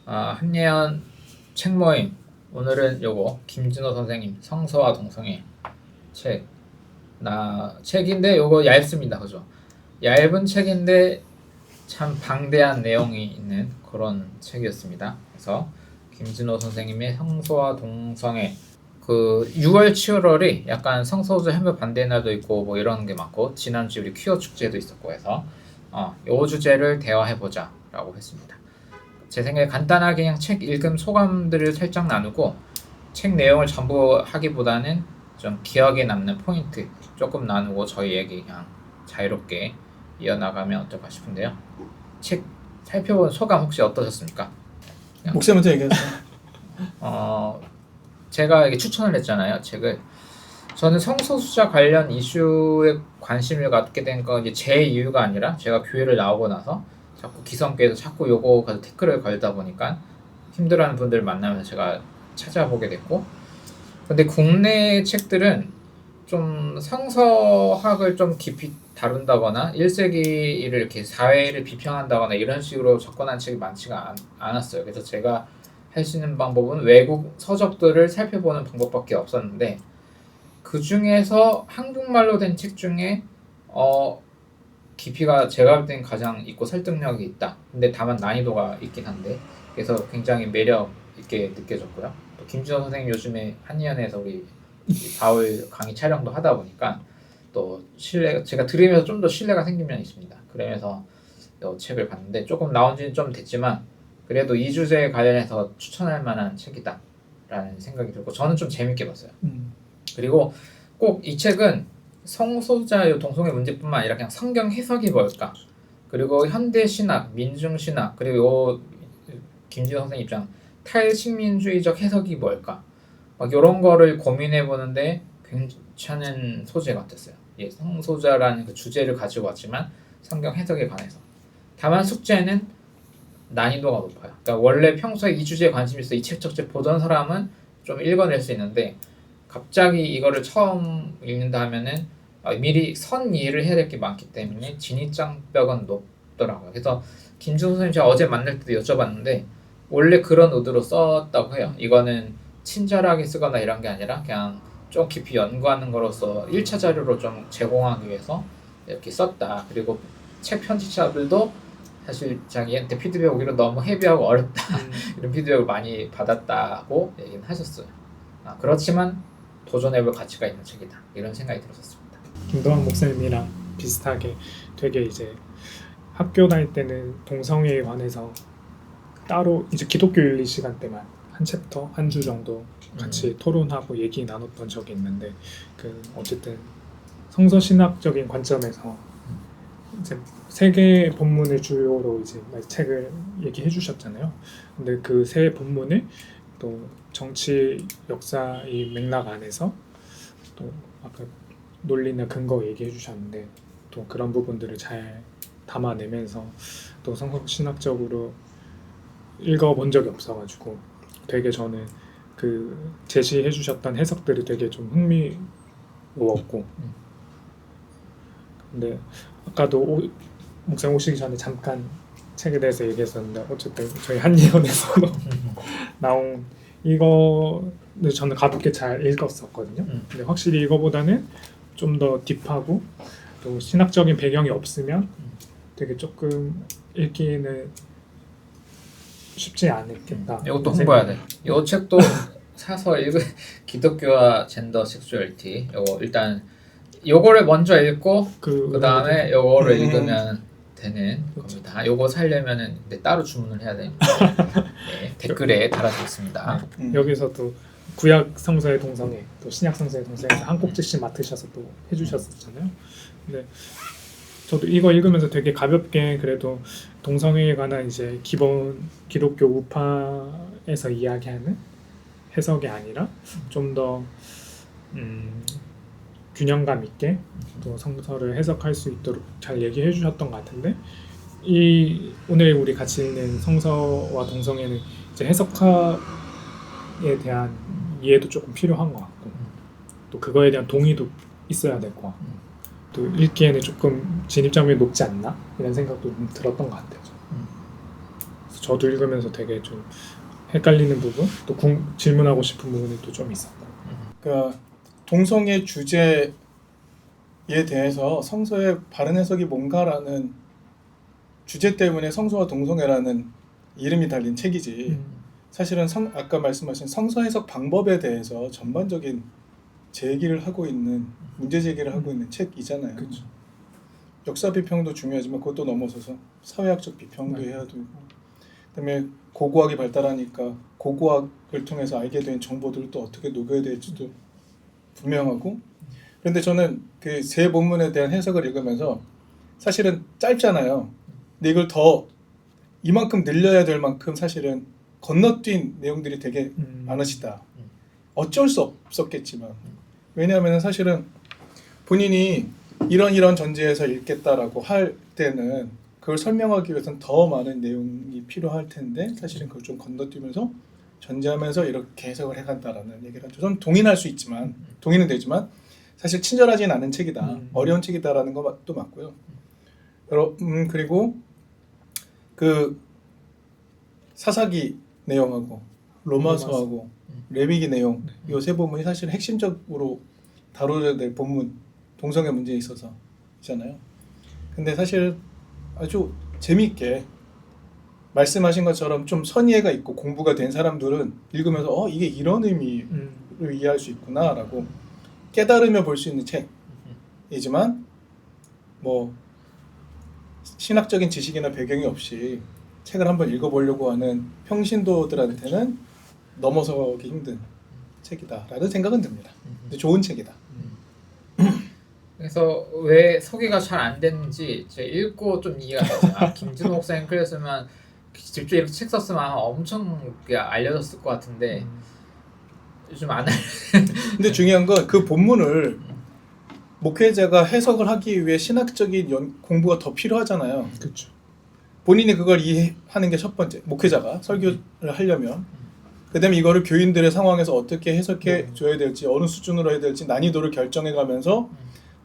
한예연 책 모임. 오늘은 요거 김진호 선생님 성서와 동성애 책인데 요거 얇습니다. 그죠? 얇은 책인데 참 방대한 내용이 있는 그런 책이었습니다. 그래서 김진호 선생님의 성서와 동성애, 그 6월 7월이 약간 성서우주 현묘 반대 날도 있고 뭐 이런 게 많고, 지난주 우리 퀴어 축제도 있었고 해서 요 주제를 대화해보자 라고 했습니다. 제 생각에 간단하게 그냥 책 읽음 소감들을 살짝 나누고, 책 내용을 전부 하기보다는 좀 기억에 남는 포인트 조금 나누고 저희 얘기 그냥 자유롭게 이어나가면 어떨까 싶은데요. 책 살펴본 소감 혹시 어떠셨습니까? 목사 먼저 얘기하세요. 제가 이게 추천을 했잖아요, 책을. 저는 성소수자 관련 이슈에 관심을 갖게 된 건 이제 제 이유가 아니라, 제가 교회를 나오고 나서 자꾸 기성교회에서 자꾸 요거 가지고 태클을 걸다 보니까 힘들어하는 분들을 만나면서 제가 찾아보게 됐고, 근데 국내 책들은 좀 성서학을 좀 깊이 다룬다거나 1세기를 이렇게 사회를 비평한다거나 이런 식으로 접근한 책이 많지가 않았어요. 그래서 제가 할 수 있는 방법은 외국 서적들을 살펴보는 방법밖에 없었는데, 그 중에서 한국말로 된 책 중에 깊이가 제가 볼 땐 가장 있고 설득력이 있다. 근데 다만 난이도가 있긴 한데, 그래서 굉장히 매력 있게 느껴졌고요. 또 김진호 선생님 요즘에 한의원에서 우리 바울 강의 촬영도 하다 보니까 또 제가 들으면서 좀 더 신뢰가 생긴 면이 있습니다. 그러면서 이 책을 봤는데, 조금 나온 지는 좀 됐지만 그래도 이 주제에 관련해서 추천할 만한 책이다 라는 생각이 들고, 저는 좀 재밌게 봤어요. 그리고 꼭 이 책은 성소수자 동성애 문제뿐만 아니라 그냥 성경 해석이 뭘까, 그리고 현대 신학, 민중 신학, 그리고 김진호 선생님 입장 탈식민주의적 해석이 뭘까, 막 이런 거를 고민해 보는데 괜찮은 소재 같았어요. 예, 성소자라는 그 주제를 가지고 왔지만 성경 해석에 관해서. 다만 숙제는 난이도가 높아요. 그러니까 원래 평소에 이 주제에 관심 있어 이 책 적재 보던 사람은 좀 읽어낼 수 있는데, 갑자기 이거를 처음 읽는다 하면은 미리 선 이해를 해야 될 게 많기 때문에 진입장벽은 높더라고요. 그래서 김준호 선생님 제가 어제 만날 때도 여쭤봤는데, 원래 그런 의도로 썼다고 해요. 이거는 친절하게 쓰거나 이런 게 아니라 그냥 좀 깊이 연구하는 거로서 1차 자료로 좀 제공하기 위해서 이렇게 썼다. 그리고 책 편집자들도 사실 자기한테 피드백 오기로 너무 헤비하고 어렵다 이런 피드백을 많이 받았다고 얘기는 하셨어요. 그렇지만 도전해볼 가치가 있는 책이다, 이런 생각이 들었습니다. 김도환 목사님이랑 비슷하게 되게 이제 학교 다닐 때는 동성애에 관해서 따로 이제 기독교 윤리 시간 때만 한 챕터 한 주 정도 같이 토론하고 얘기 나눴던 적이 있는데, 그 어쨌든 성서 신학적인 관점에서 이제 세 개의 본문을 주요로 이제 책을 얘기해 주셨잖아요. 근데 그 세 본문을 또 정치 역사의 맥락 안에서 또 아까 논리나 근거 얘기해 주셨는데, 또 그런 부분들을 잘 담아내면서 또 성서신학적으로 읽어본 적이 없어가지고 되게 저는 그 제시해 주셨던 해석들이 되게 좀 흥미로웠고, 근데 아까도 목사님 오시기 전에 잠깐 책에 대해서 얘기했었는데, 어쨌든 저희 한예원에서도 나온 이거를 저는 가볍게 잘 읽었었거든요. 근데 확실히 이거보다는 좀 더 딥하고 또 신학적인 배경이 없으면 되게 조금 읽기는 쉽지 않겠다. 이것도 홍보해야 돼. 이 책도 사서 읽은 기독교와 젠더 섹슈얼리티. 요거 일단 요거를 먼저 읽고 그 다음에 요거를 읽으면 되는 겁니다. 요거 사려면은 따로 주문을 해야 됩니다. 네, 댓글에 달아주겠습니다. 여기서도 구약 성서의 동성애, 또 신약 성서의 동성애에서 한 꼭지씩 맡으셔서 또 해주셨었잖아요. 근데 저도 이거 읽으면서 되게 가볍게 그래도 동성애에 관한 이제 기본 기독교 우파에서 이야기하는 해석이 아니라 좀 더 균형감 있게 또 성서를 해석할 수 있도록 잘 얘기해 주셨던 것 같은데, 이 오늘 우리 같이 읽는 성서와 동성애는 이제 해석하에 대한 이해도 조금 필요한 것 같고, 또 그거에 대한 동의도 있어야 될 것 같고, 또 읽기에는 조금 진입장벽이 높지 않나 이런 생각도 좀 들었던 것 같아요. 저도 읽으면서 되게 좀 헷갈리는 부분, 또 질문하고 싶은 부분이 또 좀 있었고. 그러니까 동성애 주제에 대해서 성서의 바른 해석이 뭔가라는 주제 때문에 성서와 동성애라는 이름이 달린 책이지. 사실은 아까 말씀하신 성서 해석 방법에 대해서 전반적인 제기를 하고 있는 문제 제기를 하고 있는 책이잖아요. 그렇죠. 역사 비평도 중요하지만 그것도 넘어서서 사회학적 비평도 네. 해야 되고, 그다음에 고고학이 발달하니까 고고학을 통해서 알게 된 정보들을 또 어떻게 녹여야 될지도 분명하고. 그런데 저는 그 세 본문에 대한 해석을 읽으면서 사실은 짧잖아요. 근데 이걸 더 이만큼 늘려야 될 만큼 사실은 건너뛴 내용들이 되게 많으시다. 어쩔 수 없었겠지만, 왜냐하면 사실은 본인이 이런 전제에서 읽겠다라고 할 때는 그걸 설명하기 위해서는 더 많은 내용이 필요할 텐데, 사실은 그걸 좀 건너뛰면서 전제하면서 이렇게 해석을 해간다라는 얘기를 하죠. 저는 동의할 수 있지만, 동의는 되지만 사실 친절하진 않은 책이다, 어려운 책이다라는 것도 맞고요. 그리고 그 사사기 내용하고 로마서하고 레위기 내용, 이 세 본문이 사실 핵심적으로 다뤄야 될 본문, 동성애 문제에 있어서잖아요. 근데 사실 아주 재미있게 말씀하신 것처럼 좀 선의해가 있고 공부가 된 사람들은 읽으면서 이게 이런 의미로 이해할 수 있구나라고 깨달으며 볼 수 있는 책이지만, 뭐 신학적인 지식이나 배경이 없이 책을 한번 읽어보려고 하는 평신도들한테는 넘어서기 힘든 책이다라는 생각은 듭니다. 근데 좋은 책이다. 그래서 왜 소개가 잘 안 됐는지 제가 읽고 좀 이해가 됐어요. 김진호 목사님 그랬으면 직접 이렇게 책 썼으면 아마 엄청 알려졌을 것 같은데 요즘 안 근데 중요한 건 그 본문을 목회자가 해석을 하기 위해 신학적인 공부가 더 필요하잖아요. 그렇죠. 본인이 그걸 이해하는 게 첫 번째. 목회자가 설교를 하려면. 그다음에 이거를 교인들의 상황에서 어떻게 해석해 줘야 될지, 어느 수준으로 해야 될지 난이도를 결정해 가면서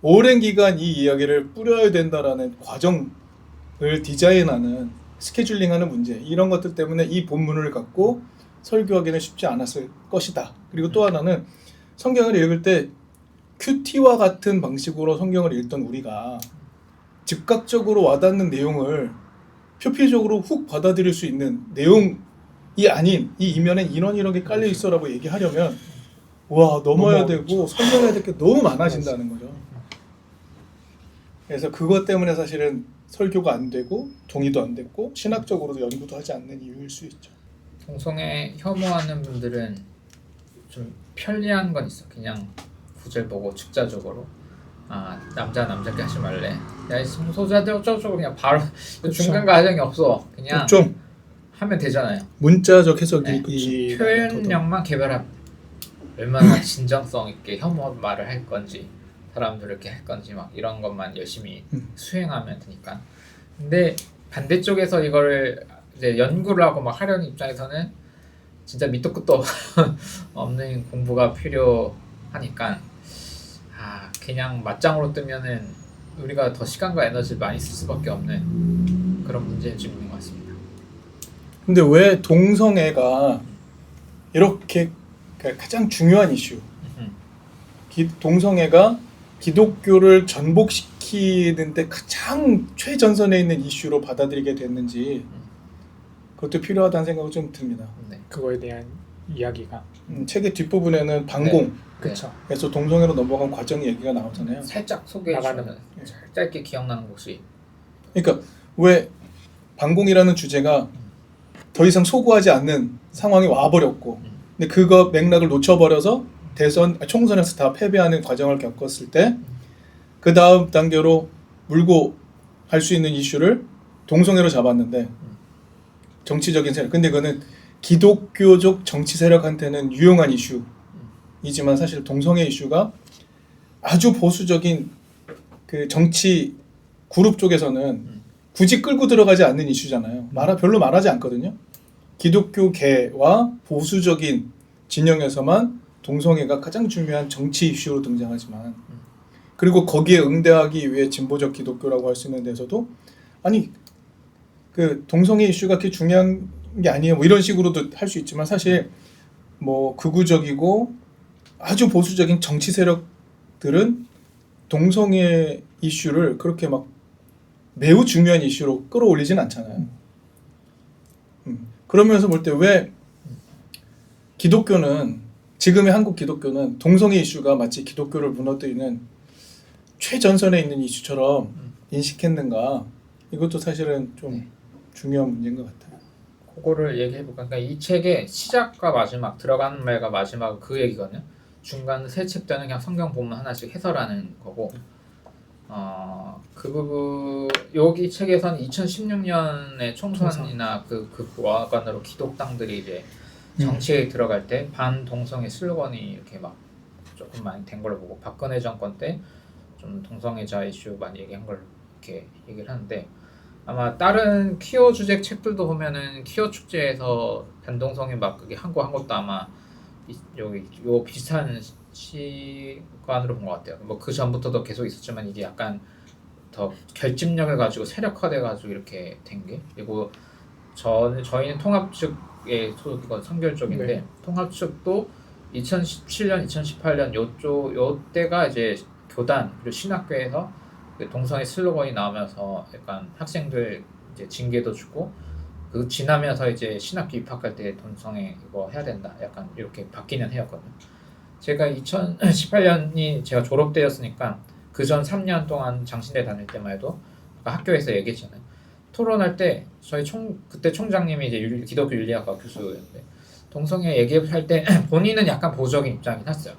오랜 기간 이 이야기를 뿌려야 된다라는 과정을 디자인하는, 스케줄링하는 문제, 이런 것들 때문에 이 본문을 갖고 설교하기는 쉽지 않았을 것이다. 그리고 또 하나는 성경을 읽을 때 큐티와 같은 방식으로 성경을 읽던 우리가 즉각적으로 와닿는 내용을 표피적으로 훅 받아들일 수 있는 내용이 아닌, 이 이면엔 이런 게 깔려 있어라고 얘기하려면 넘어야 되고 설명해야 될 게 너무 많아진다는 거죠. 그래서 그것 때문에 사실은 설교가 안 되고 동의도 안 됐고 신학적으로도 연구도 하지 않는 이유일 수 있죠. 동성애 혐오하는 분들은 좀 편리한 건 있어. 그냥 구절 보고 축자적으로 남자끼리 하지 말래. 야, 이 성소자들 어쩌고 그냥 바로 중간 과정이 없어. 그냥 좀 하면 되잖아요. 문자적 해석이 표현력만 개발하면 얼마나 진정성 있게 혐오 말을 할 건지, 사람들을 이렇게 할 건지 막 이런 것만 열심히 수행하면 되니까. 근데 반대쪽에서 이거를 이제 연구를 하고 막 하려는 입장에서는 진짜 밑도 끝도 없는 공부가 필요하니까 그냥 맞장으로 뜨면은 우리가 더 시간과 에너지를 많이 쓸 수밖에 없는 그런 문제는 좀 있는 것 같습니다. 근데 왜 동성애가 이렇게 가장 중요한 이슈, 동성애가 기독교를 전복시키는데 가장 최전선에 있는 이슈로 받아들이게 됐는지, 그것도 필요하다는 생각이 좀 듭니다. 네. 그거에 대한 이야기가 책의 뒷부분에는 방공, 그렇죠. 그래서 동성애로 넘어간 과정 얘기가 나오잖아요. 살짝 소개해 주면 짧게 기억나는 곳이. 그러니까 왜 방공이라는 주제가 더 이상 소구하지 않는 상황이 와버렸고, 근데 그거 맥락을 놓쳐버려서 총선에서 다 패배하는 과정을 겪었을 때 그 다음 단계로 물고 할 수 있는 이슈를 동성애로 잡았는데, 정치적인 세력, 근데 그거는 기독교적 정치 세력한테는 유용한 이슈이지만 사실 동성애 이슈가 아주 보수적인 그 정치 그룹 쪽에서는 굳이 끌고 들어가지 않는 이슈잖아요. 별로 말하지 않거든요. 기독교계와 보수적인 진영에서만 동성애가 가장 중요한 정치 이슈로 등장하지만, 그리고 거기에 응대하기 위해 진보적 기독교라고 할 수 있는 데서도 그 동성애 이슈가 그렇게 중요한 게 아니에요. 뭐 이런 식으로도 할 수 있지만 사실 뭐 극우적이고 아주 보수적인 정치 세력들은 동성애 이슈를 그렇게 막 매우 중요한 이슈로 끌어올리진 않잖아요. 그러면서 볼 때 왜 기독교는 지금의 한국 기독교는 동성애 이슈가 마치 기독교를 무너뜨리는 최전선에 있는 이슈처럼 인식했는가? 이것도 사실은 좀 네. 중요한 문제인 것 같아요. 그거를 얘기해볼까? 그러니까 이 책의 시작과 마지막, 들어가는 말과 마지막 그 얘기거든요. 중간 세 챕터는 그냥 성경 본문 하나씩 해설하는 거고, 그 부분 여기 책에서는 2016년에 총선이나 그 보안관으로 기독당들이 이제 정치에 들어갈 때 반동성애 슬로건이 이렇게 막 조금 많이 된 걸로 보고, 박근혜 정권 때 좀 동성애자 이슈 많이 얘기한 걸로 이렇게 얘기를 하는데, 아마 다른 퀴어 주제 책들도 보면은 퀴어 축제에서 반동성애 막 그게 한 것도 아마 여기 요 비슷한 시간으로 본 것 같아요. 뭐 그 전부터도 계속 있었지만 이게 약간 더 결집력을 가지고 세력화돼 가지고 이렇게 된 게. 그리고 저희는 통합 측의 소속이건 선결 쪽인데, 네. 통합 측도 2017년, 2018년 요때가 이제 교단 그리고 신학교에서 그 동성애 슬로건이 나오면서 약간 학생들 이제 징계도 주고, 그 지나면서 이제 신학교 입학할 때 동성애 이거 해야 된다 약간 이렇게 바뀌는 해였거든요. 제가 2018년이 제가 졸업 때였으니까 그 전 3년 동안 장신대 다닐 때만 해도 아까 학교에서 얘기했잖아요. 토론할 때 저희 그때 총장님이 이제 기독교 윤리학과 교수였는데, 동성애 얘기할 때 본인은 약간 보수적인 입장이긴 했어요.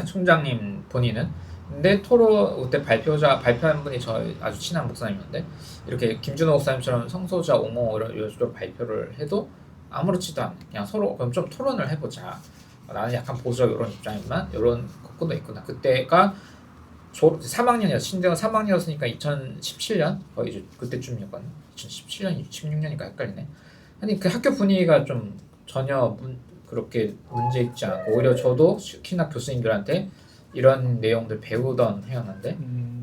총장님 본인은. 근데 그때 발표한 분이 저희 아주 친한 목사님이었는데, 이렇게 김준호 목사님처럼 성소자 옹호 이런 식으로 발표를 해도 아무렇지도 않아. 그냥 서로 그럼 좀 토론을 해보자. 나는 약간 보수적 이런 입장이지만 이런 것도 있구나. 그때가 3학년이었어. 신대가 3학년이었으니까 2017년 거의 이제 그때쯤이었거든요. 2017년, 16년이니까 헷갈리네. 아니 그 학교 분위기가 좀 전혀 그렇게 문제 있지 않고, 오히려 저도 키나 교수님들한테 이런 내용들 배우던 해였는데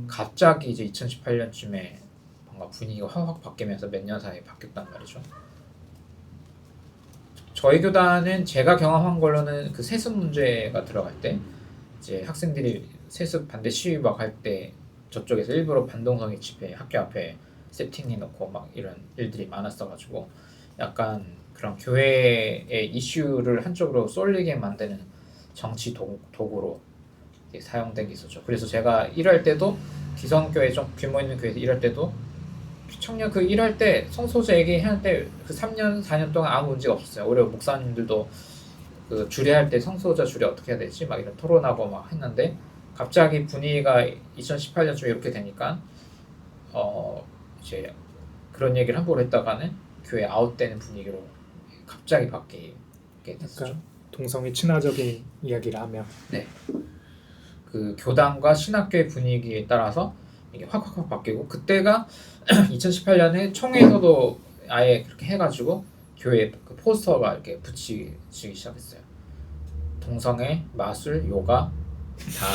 갑자기 이제 2018년쯤에 뭔가 분위기가 확 바뀌면서 몇 년 사이에 바뀌었단 말이죠. 저희 교단은 제가 경험한 걸로는 그 세습 문제가 들어갈 때 이제 학생들이 세습 반대 시위 막 할 때 저쪽에서 일부러 반동성애 집회 학교 앞에 세팅해 놓고 막 이런 일들이 많았어가지고, 약간 그런 교회의 이슈를 한쪽으로 쏠리게 만드는 정치 도구로 사용된 게 있었죠. 그래서 제가 일할 때도 기성교회 좀 규모 있는 교회에서 일할 때도 청년 그 일할 때 성소자 얘기할 때 그 3년 4년 동안 아무 문제가 없었어요. 오히려 목사님들도 그 주례할 때 성소자 주례 어떻게 해야 되지 막 이런 토론하고 막 했는데, 갑자기 분위기가 2018년쯤에 이렇게 되니까 이제 그런 얘기를 함부로 했다가는 교회 아웃되는 분위기로 갑자기 바뀌게 됐었죠. 약간 동성애 친화적인 이야기를 하면 네. 그 교단과 신학교의 분위기에 따라서 이게 확 바뀌고, 그때가 2018년에 총회에서도 아예 그렇게 해가지고 교회 그 포스터가 이렇게 붙이기 시작했어요. 동성애, 마술, 요가 다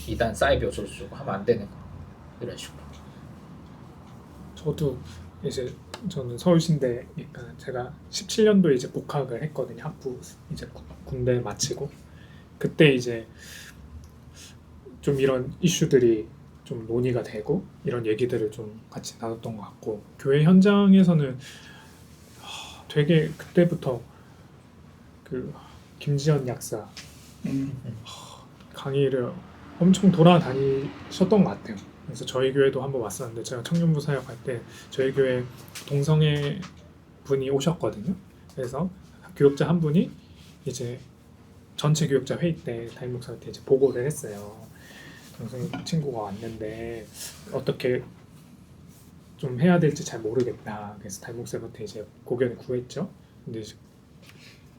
이단 사이비 어쩌고저쩌고 하면 안 되는 거, 이런 식으로. 저도 이제 저는 서울신대니까 제가 17년도에 이제 복학을 했거든요. 학부 이제 군대 마치고, 그때 이제 좀 이런 이슈들이 좀 논의가 되고 이런 얘기들을 좀 같이 나눴던 것 같고, 교회 현장에서는 되게 그때부터 그 김지연 약사 강의를 엄청 돌아다니셨던 것 같아요. 그래서 저희 교회도 한번 왔었는데, 제가 청년부 사역할 때 저희 교회 동성애 분이 오셨거든요. 그래서 교육자 한 분이 이제 전체 교육자 회의 때 담임 목사한테 이제 보고를 했어요. 동성애 친구가 왔는데 어떻게 좀 해야 될지 잘 모르겠다. 그래서 담임 목사한테 이제 고견을 구했죠. 근데 이제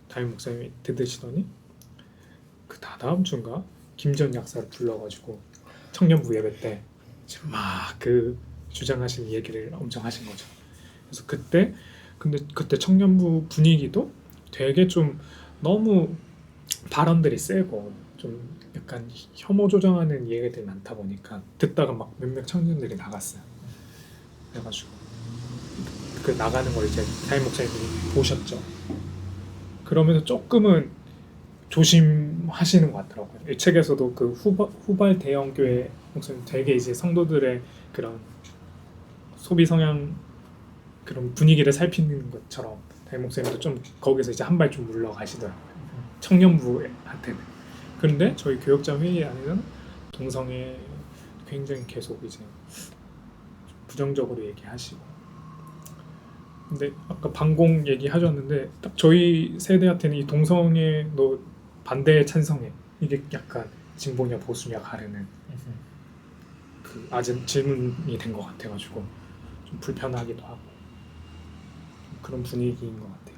담임 목사님이 들으시더니 그 다다음 주인가 김지연 약사를 불러가지고 청년부 예배 때 막 그 주장하신 얘기를 엄청 하신 거죠. 그래서 근데 그때 청년부 분위기도 되게 좀 너무 발언들이 세고 좀 약간 혐오 조장하는 얘기들이 많다 보니까 듣다가 막 몇몇 청년들이 나갔어요. 그래가지고 그 나가는 걸 이제 담임 목사님들이 보셨죠. 그러면서 조금은 조심하시는 것 같더라고요. 이 책에서도 그 후발 대형 교회 목사님 되게 이제 성도들의 그런 소비 성향 그런 분위기를 살피는 것처럼 담임 목사님도 좀 거기서 이제 한 발 좀 물러가시더라고요. 청년부한테는. 그런데 저희 교역자 회의 안에는 동성애 굉장히 계속 이제 부정적으로 얘기하시고. 근데 아까 반공 얘기하셨는데 딱 저희 세대한테는 이 동성애 너 반대에 찬성해 이게 약간 진보냐 보수냐 가르는 그 아직 질문이 된 것 같아가지고 좀 불편하기도 하고 그런 분위기인 것 같아요.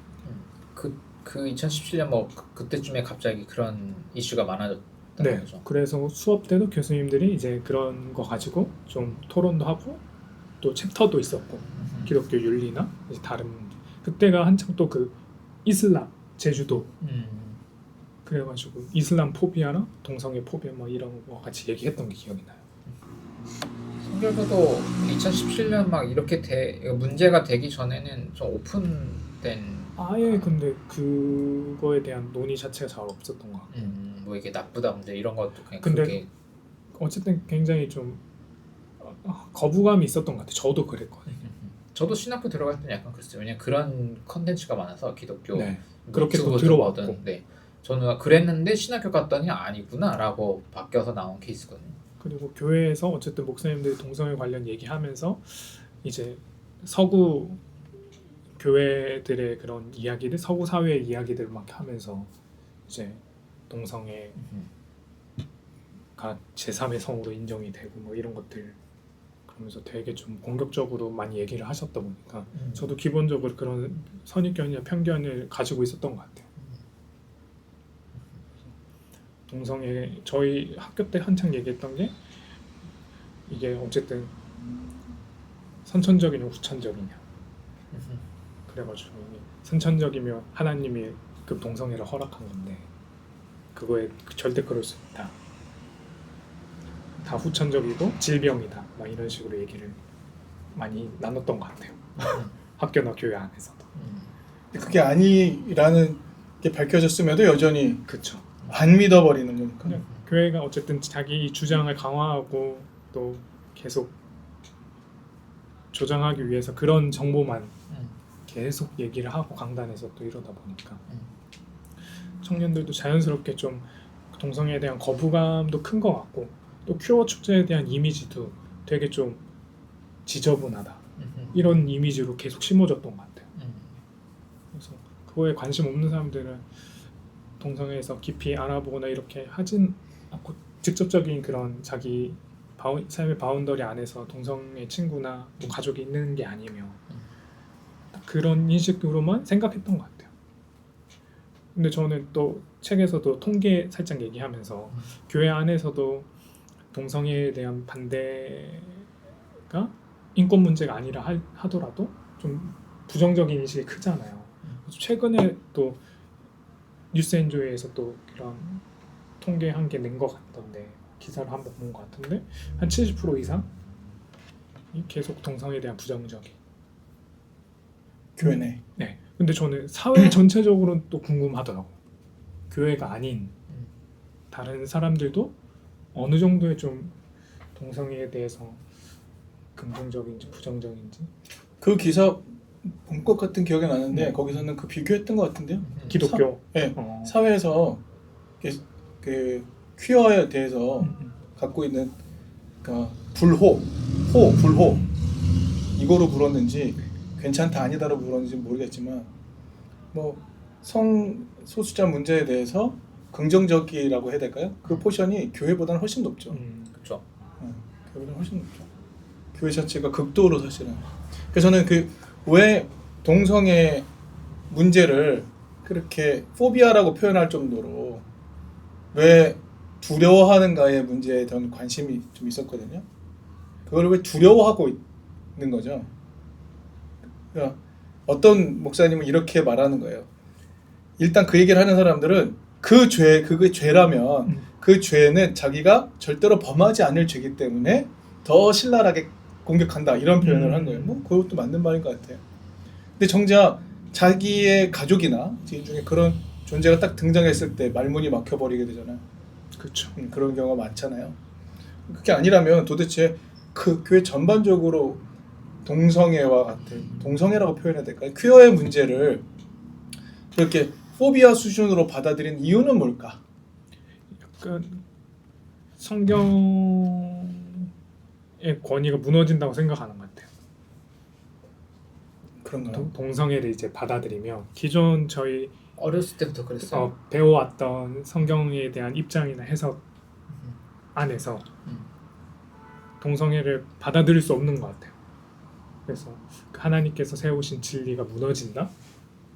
그 2017년 뭐 그때쯤에 갑자기 그런 이슈가 많아졌다는 네. 거죠. 그래서 수업 때도 교수님들이 이제 그런 거 가지고 좀 토론도 하고 또 챕터도 있었고 기독교 윤리나 이제 다른 문제. 그때가 한창 또 그 이슬람 제주도 그래가지고 이슬람 포비아랑 동성애 포비아 뭐 이런 거 같이 얘기했던 게 기억이 나요. 선교사도 2017년 막 이렇게 문제가 되기 전에는 좀 오픈된 아예 근데 그거에 대한 논의 자체가 잘 없었던 것 같고 뭐 이게 나쁘다 문제 이런 것도 그냥 근데 그게 어쨌든 굉장히 좀 거부감이 있었던 것 같아요. 저도 그랬거든요. 저도 신학교 들어갈 때는 약간 그랬어요. 왜냐면 그런 컨텐츠가 많아서 기독교 네. 그렇게 또 유튜브든 들어왔고. 뭐든. 네. 저는 그랬는데 신학교 갔더니 아니구나라고 바뀌어서 나온 케이스거든요. 그리고 교회에서 어쨌든 목사님들이 동성애 관련 얘기하면서 이제 서구 교회들의 그런 이야기들, 서구 사회의 이야기들 막 하면서 이제 동성애가 제3의 성으로 인정이 되고 뭐 이런 것들 그러면서 되게 좀 공격적으로 많이 얘기를 하셨다 보니까 저도 기본적으로 그런 선입견이나 편견을 가지고 있었던 것 같아요. 동성애 저희 학교 때 한창 얘기했던 게 이게 어쨌든 선천적이냐 후천적이냐 그래가지고 선천적이면 하나님이 그 동성애를 허락한 건데 그거에 절대 그럴 수 없다. 다 후천적이고 질병이다. 막 이런 식으로 얘기를 많이 나눴던 것 같아요. 학교나 교회 안에서도. 그게 아니라는 게 밝혀졌음에도 여전히 그렇죠. 안 믿어버리는 거니까. 그냥 교회가 어쨌든 자기 주장을 강화하고 또 계속 조장하기 위해서 그런 정보만 계속 얘기를 하고 강단에서 또 이러다 보니까 청년들도 자연스럽게 좀 동성애에 대한 거부감도 큰 것 같고 또 큐어 축제에 대한 이미지도 되게 좀 지저분하다 이런 이미지로 계속 심어졌던 것 같아요. 그래서 그거에 관심 없는 사람들은 동성애에서 깊이 알아보거나 이렇게 하진 않고 직접적인 그런 자기 삶의 바운더리 안에서 동성애 친구나 뭐 가족이 있는 게 아니면 그런 인식으로만 생각했던 것 같아요. 근데 저는 또 책에서도 통계 살짝 얘기하면서 교회 안에서도 동성애에 대한 반대가 인권 문제가 아니라 하더라도 좀 부정적인 인식이 크잖아요. 최근에 또 뉴스엔조이에서 또 그런 통계 한 개 낸 것 같던데 기사를 한번 본 것 같은데 한 70% 이상이 계속 동성애에 대한 부정적인 교회 내. 네. 근데 저는 사회 전체적으로는 또 궁금하더라고요. 교회가 아닌 다른 사람들도 어느 정도의 좀 동성애에 대해서 긍정적인지 부정적인지 그 기사 본 것 같은 기억이 나는데 거기서는 그 비교했던 것 같은데요. 기독교 네. 사회에서 그 퀴어에 대해서 갖고 있는 그러니까 불호 이거로 불었는지 괜찮다 아니다로 불었는지 모르겠지만 뭐 성소수자 문제에 대해서 긍정적이라고 해야 될까요? 그 포션이 교회보다는 훨씬 높죠. 그렇죠. 교회보다는 훨씬 높죠. 교회 자체가 극도로 사실은. 그래서 저는 왜 동성애 문제를 그렇게 포비아라고 표현할 정도로 왜 두려워하는가의 문제에 대한 관심이 좀 있었거든요. 그걸 왜 두려워하고 있는 거죠? 그러니까 어떤 목사님은 이렇게 말하는 거예요. 일단 그 얘기를 하는 사람들은 그게 죄라면 그 죄는 자기가 절대로 범하지 않을 죄이기 때문에 더 신랄하게 공격한다 이런 표현을 한 거예요. 뭐 그것도 맞는 말인 것 같아요. 근데 정작 자기의 가족이나 지인 중에 그런 존재가 딱 등장했을 때 말문이 막혀버리게 되잖아요. 그렇죠. 그런 경우가 많잖아요. 그게 아니라면 도대체 그 교회 전반적으로 동성애와 같은 동성애라고 표현해야 될까요? 퀴어의 문제를 그렇게 포비아 수준으로 받아들인 이유는 뭘까? 약간 성경의 권위가 무너진다고 생각하는 것 같아요. 그런가요? 동성애를 이제 받아들이면 기존 저희 어렸을 때부터 그랬어요. 배워왔던 성경에 대한 입장이나 해석 안에서 동성애를 받아들일 수 없는 것 같아요. 그래서 하나님께서 세우신 진리가 무너진다?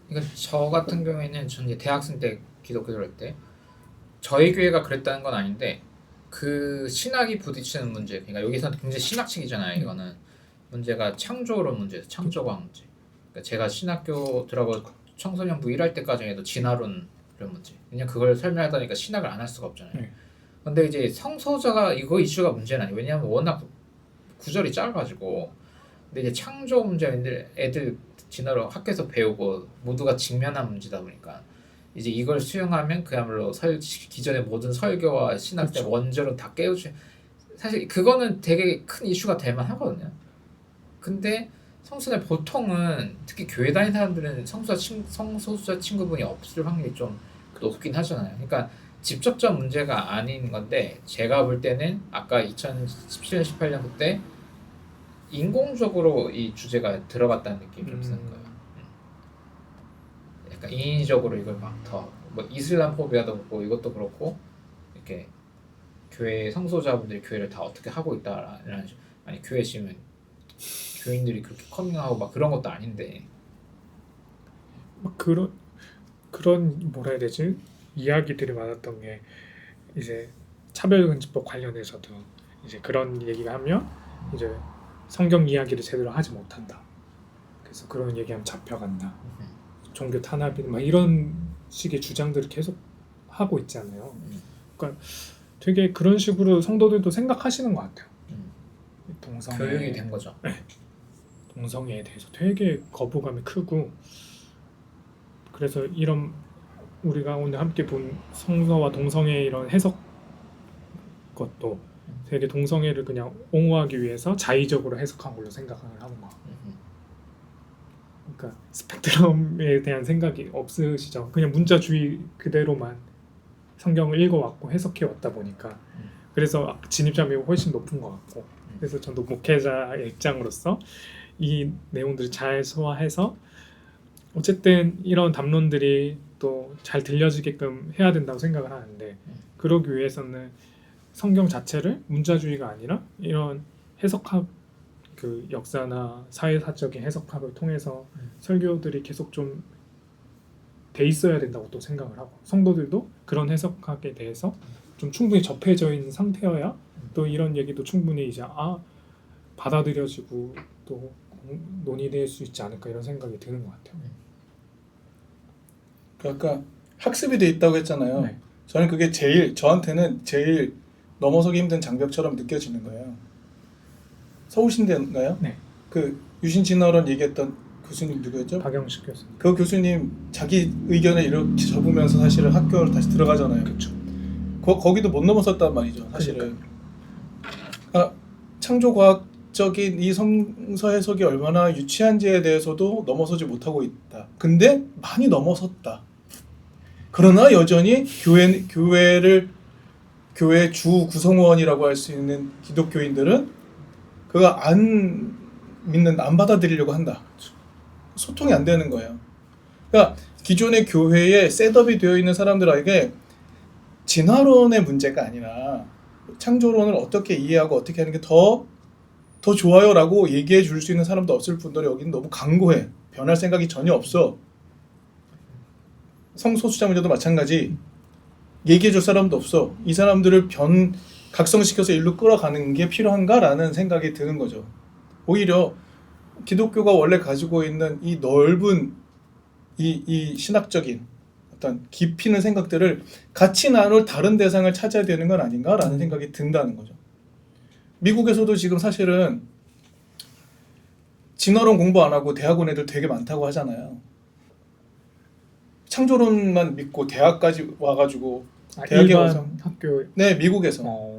그러니까 저 같은 경우에는 전 이제 대학생 때 기독교를 할 때 저희 교회가 그랬다는 건 아닌데 그 신학이 부딪히는 문제, 그러니까 여기서는 굉장히 신학책이잖아요. 이거는 문제가 창조론 문제예요. 창조과학 문제. 그러니까 제가 신학교 들어가고 청소년부 1할 때까지 해도 진화론 이런 문제. 그냥 그걸 설명하다 보니까 신학을 안 할 수가 없잖아요. 네. 근데 이제 성소자가 이거 이슈가 문제는 아니에요. 왜냐하면 워낙 구절이 짧아가지고. 근데 이제 창조 문제인데 애들 진화로 학교에서 배우고 모두가 직면한 문제다 보니까 이제 이걸 수용하면 그야말로 기존의 모든 설교와 신학의 그렇죠. 원조를 다 깨우치. 사실 그거는 되게 큰 이슈가 될 만하거든요. 근데 성소자 보통은 특히 교회 다니는 사람들은 성소수자 친구분이 없을 확률이 좀 높긴 하잖아요. 그러니까 직접적 문제가 아닌 건데 제가 볼 때는 아까 2017년 18년 그때 인공적으로 이 주제가 들어갔다는 느낌이 좀 드는 거예요. 약간 인위적으로 이걸 막 더 뭐 이슬람 포비아도 그렇고 이것도 그렇고 이렇게 교회 성소자분들이 교회를 다 어떻게 하고 있다라는 아니 교회 시면 교인들이 그렇게 커밍하고 막 그런 것도 아닌데 막 그런 뭐라 해야 되지? 이야기들이 많았던 게 이제 차별금지법 관련해서도 이제 그런 얘기가 하면 이제 성경 이야기를 제대로 하지 못한다. 그래서 그런 얘기하면 잡혀간다. 종교 탄압이 막 이런 식의 주장들을 계속 하고 있잖아요. 그러니까 되게 그런 식으로 성도들도 생각하시는 것 같아요. 교육이 된 거죠. 동성애에 대해서 되게 거부감이 크고 그래서 이런 우리가 오늘 함께 본 성서와 동성애 이런 해석 것도 되게 동성애를 그냥 옹호하기 위해서 자의적으로 해석한 걸로 생각을 하는 것 같아요. 그러니까 스펙트럼에 대한 생각이 없으시죠. 그냥 문자주의 그대로만 성경을 읽어왔고 해석해왔다 보니까 그래서 진입장벽이 훨씬 높은 것 같고 그래서 저도 목회자의 입장으로서 이 내용들을 잘 소화해서 어쨌든 이런 담론들이 또 잘 들려지게끔 해야 된다고 생각을 하는데 그러기 위해서는 성경 자체를 문자주의가 아니라 이런 해석학 그 역사나 사회사적인 해석학을 통해서 설교들이 계속 좀 돼 있어야 된다고 또 생각을 하고 성도들도 그런 해석학에 대해서 좀 충분히 접해져 있는 상태여야 또 이런 얘기도 충분히 이제 받아들여지고 또 논의될 수 있지 않을까 이런 생각이 드는 것 같아요. 아까 학습이 돼 있다고 했잖아요. 네. 저는 그게 저한테는 제일 넘어서기 힘든 장벽처럼 느껴지는 거예요. 서울신대인가요? 네. 그 유신진화론 얘기했던 교수님 누구였죠? 박영식 교수님. 그 교수님 자기 의견을 이렇게 적으면서 사실은 학교를 다시 들어가잖아요. 그렇죠. 거기도 못 넘어섰단 말이죠. 사실은. 창조과학적인 이 성서 해석이 얼마나 유치한지에 대해서도 넘어서지 못하고 있다. 근데 많이 넘어섰다. 그러나 여전히 교회 주 구성원이라고 할 수 있는 기독교인들은 그거 안 받아들이려고 한다. 소통이 안 되는 거예요. 그러니까 기존의 교회에 셋업이 되어 있는 사람들에게 진화론의 문제가 아니라 창조론을 어떻게 이해하고 어떻게 하는 게 더 좋아요라고 얘기해 줄 수 있는 사람도 없을 뿐더러 여기는 너무 강고해. 변할 생각이 전혀 없어. 성소수자 문제도 마찬가지. 얘기해 줄 사람도 없어. 이 사람들을 각성시켜서 일로 끌어가는 게 필요한가라는 생각이 드는 거죠. 오히려 기독교가 원래 가지고 있는 이 넓은 이 신학적인 어떤 깊이 있는 생각들을 같이 나눌 다른 대상을 찾아야 되는 건 아닌가라는 생각이 든다는 거죠. 미국에서도 지금 사실은 진화론 공부 안 하고 대학 온 애들 되게 많다고 하잖아요. 창조론만 믿고 대학까지 와가지고 대학에 일반 와서 학교 네 미국에서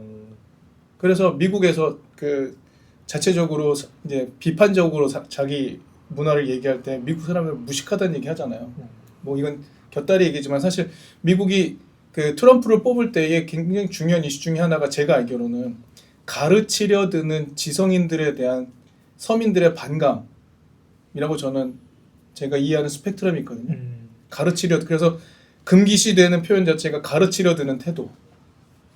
그래서 미국에서 그 자체적으로 이제 비판적으로 자기 문화를 얘기할 때 미국 사람들 무식하다는 얘기 하잖아요. 뭐 이건 곁다리 얘기지만 사실 미국이 그 트럼프를 뽑을 때의 굉장히 중요한 이슈 중에 하나가 제가 알기로는 가르치려 드는 지성인들에 대한 서민들의 반감이라고 저는 제가 이해하는 스펙트럼이 있거든요. 가르치려 그래서 금기시되는 표현 자체가 가르치려 드는 태도.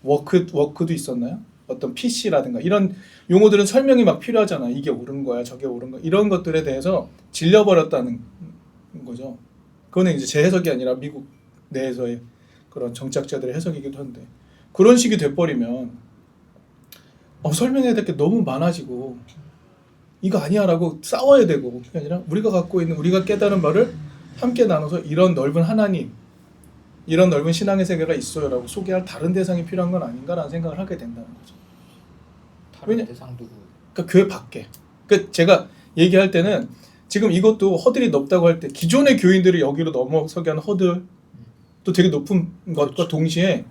워크도 있었나요? 어떤 PC라든가 이런 용어들은 설명이 막 필요하잖아. 이게 옳은 거야, 저게 옳은 거야. 이런 것들에 대해서 질려버렸다는 거죠. 그거는 이제 제 해석이 아니라 미국 내에서의 그런 정치학자들의 해석이기도 한데 그런 식이 돼버리면 설명해야 될 게 너무 많아지고 이거 아니야라고 싸워야 되고 그게 아니라 우리가 갖고 있는 우리가 깨달은 바를 함께 나눠서 이런 넓은 하나님 이런 넓은 신앙의 세계가 있어요라고 소개할 다른 대상이 필요한 건 아닌가라는 생각을 하게 된다는 거죠. 다른 대상 누구? 그러니까 교회 밖에. 그러니까 제가 얘기할 때는 지금 이것도 허들이 높다고 할 때 기존의 교인들이 여기로 넘어서게 하는 허들도 되게 높은 것과 그렇죠. 동시에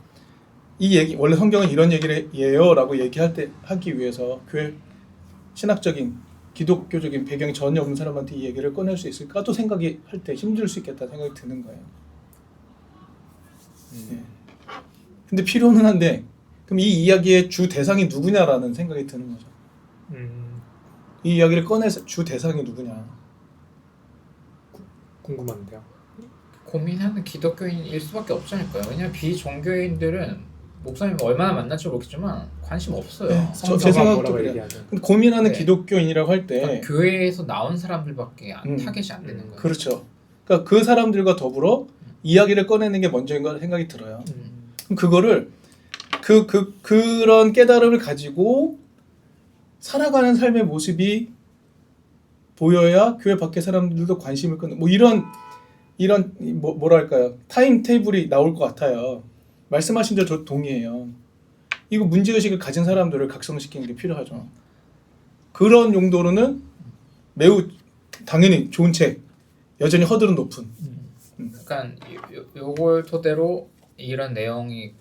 이 얘기 원래 성경은 이런 얘기를 해요라고 얘기할 때 하기 위해서 교회 신학적인 기독교적인 배경이 전혀 없는 사람한테 이 얘기를 꺼낼 수 있을까도 생각이 할 때 힘들 수 있겠다 생각이 드는 거예요. 네. 근데 필요는 한데 그럼 이 이야기의 주 대상이 누구냐라는 생각이 드는 거죠. 이 이야기를 꺼내서 주 대상이 누구냐 궁금한데요. 고민하는 기독교인일 수밖에 없지 않을까요? 왜냐면 비종교인들은 목사님을 얼마나 만날지 모르겠지만 관심 없어요. 네. 제 성서가 생각도 뭐라고 그래요. 얘기하죠. 근데 고민하는 네. 기독교인이라고 할 때 그러니까 교회에서 나온 사람들밖에 타겟이 안 되는 거예요. 그렇죠. 그러니까 그 사람들과 더불어 이야기를 꺼내는 게 먼저인 거 생각이 들어요. 그럼 그거를 그런 깨달음을 가지고 살아가는 삶의 모습이 보여야 교회 밖의 사람들도 관심을 끄는 뭐 이런 뭐랄까요 타임 테이블이 나올 것 같아요. 말씀하신 대로 저 동의해요. 이거 문제의식을 가진 사람들을 각성시키는 게 필요하죠. 그런 용도로는 매우 당연히 좋은 책, 여전히 허들은 높은. 그러니까 요걸 토대로 이런 내용이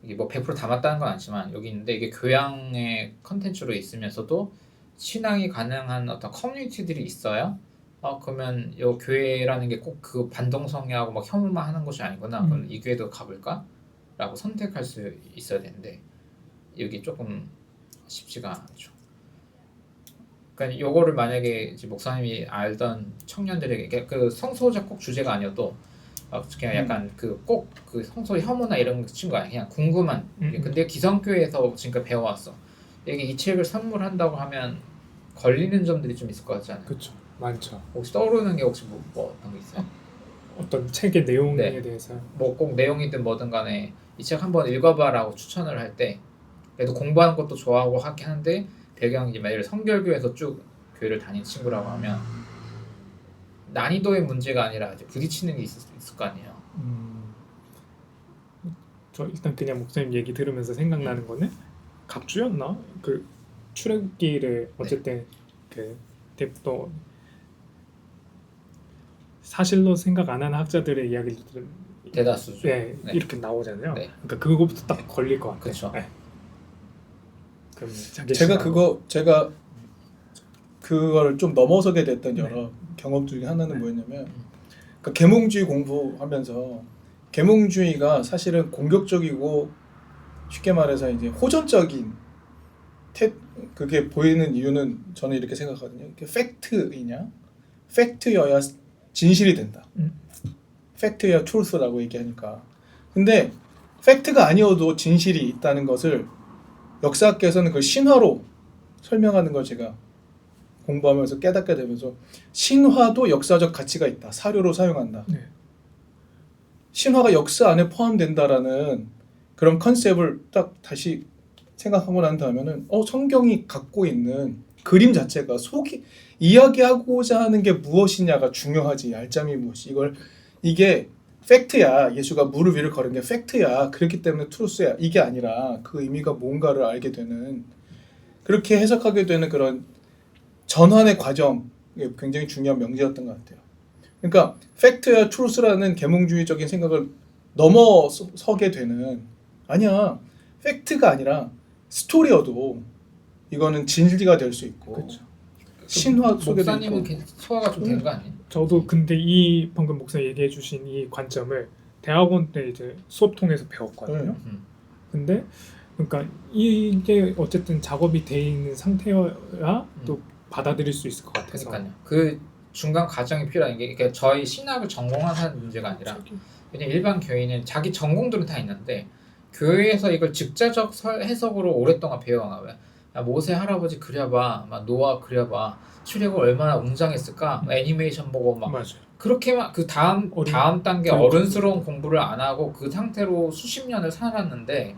이게 뭐 100% 담았다는 건 아니지만 여기 있는데 이게 교양의 컨텐츠로 있으면서도 신앙이 가능한 어떤 커뮤니티들이 있어야 그러면 요 교회라는 게 꼭 그 반동성애하고 막 혐오만 하는 것이 아니구나. 그럼 이 교회도 가볼까? 라고 선택할 수 있어야 되는데 여기 조금 쉽지가 않죠. 그러니까 요거를 만약에 이제 목사님이 알던 청년들에게 그 성소자 꼭 주제가 아니어도 그냥 약간 그 꼭 그 성소 혐오나 이런 친구 아니야. 그냥 궁금한. 근데 기성교회에서 지금까지 배워왔어. 이게 이 책을 선물한다고 하면 걸리는 점들이 좀 있을 것 같지 않아요? 그렇죠. 많죠. 혹시 떠오르는 게 혹시 뭐 어떤 게 있어요? 어떤 책의 내용에 네. 대해서 뭐 꼭 내용이든 뭐든 간에 이 책 한번 읽어봐라고 추천을 할 때 그래도 공부하는 것도 좋아하고 하긴 하는데 배경이 예를 들어 성결교에서 쭉 교회를 다닌 친구라고 하면 난이도의 문제가 아니라 이제 부딪히는 게 있을 거 아니에요. 저 일단 그냥 목사님 얘기 들으면서 생각나는 거는 갑주였나? 그 출애굽기를 어쨌든 그 또 사실로 생각 안 하는 학자들의 이야기를 들으면 대다수죠. 네, 네. 이렇게 나오잖아요. 네. 그러니까 그거부터 딱 걸릴 것 같아요. 그쵸. 네. 그럼 제가 그걸 좀 넘어서게 됐던 여러 경험 중에 하나는 뭐였냐면 그러니까 계몽주의 공부하면서 계몽주의가 사실은 공격적이고 쉽게 말해서 이제 호전적인 그게 보이는 이유는 저는 이렇게 생각하거든요. 팩트이냐? 팩트여야 진실이 된다. 팩트여야 트루스라고 얘기하니까. 근데 팩트가 아니어도 진실이 있다는 것을 역사학계에서는 그 신화로 설명하는 걸 제가 공부하면서 깨닫게 되면서 신화도 역사적 가치가 있다. 사료로 사용한다. 네. 신화가 역사 안에 포함된다라는 그런 컨셉을 딱 다시 생각하고 난 다음에는 성경이 갖고 있는 그림 자체가 이야기하고자 하는 게 무엇이냐가 중요하지. 알짬이 무엇이 이게 팩트야. 예수가 무릎 위를 걸은 게 팩트야. 그렇기 때문에 트루스야. 이게 아니라 그 의미가 뭔가를 알게 되는 그렇게 해석하게 되는 그런 전환의 과정 이게 굉장히 중요한 명제였던 것 같아요. 그러니까 팩트야 트루스라는 계몽주의적인 생각을 넘어서게 되는 아니야 팩트가 아니라 스토리여도 이거는 진리가 될 수 있고 그렇죠. 신화 속에도 목사님은 있고 소화가 좀 된 거 아니에요? 저도 근데 이 방금 목사 얘기해주신 이 관점을 대학원 때 이제 수업 통해서 배웠거든요. 근데 그러니까 이게 어쨌든 작업이 돼 있는 상태여야 또 받아들일 수 있을 것 같아서. 그러니까요. 그 중간 과정이 필요한 게 그러니까 저희 신학을 전공하는 문제가 아니라 그냥 일반 교인은 자기 전공들은 다 있는데 교회에서 이걸 즉자적 해석으로 오랫동안 배워나 봐요. 야, 모세 할아버지 그려봐, 막 노아 그려봐, 출애굽 얼마나 웅장했을까, 애니메이션 보고 막 맞아요. 그렇게만 그 다음 단계 그러니까. 어른스러운 공부를 안 하고 그 상태로 수십 년을 살았는데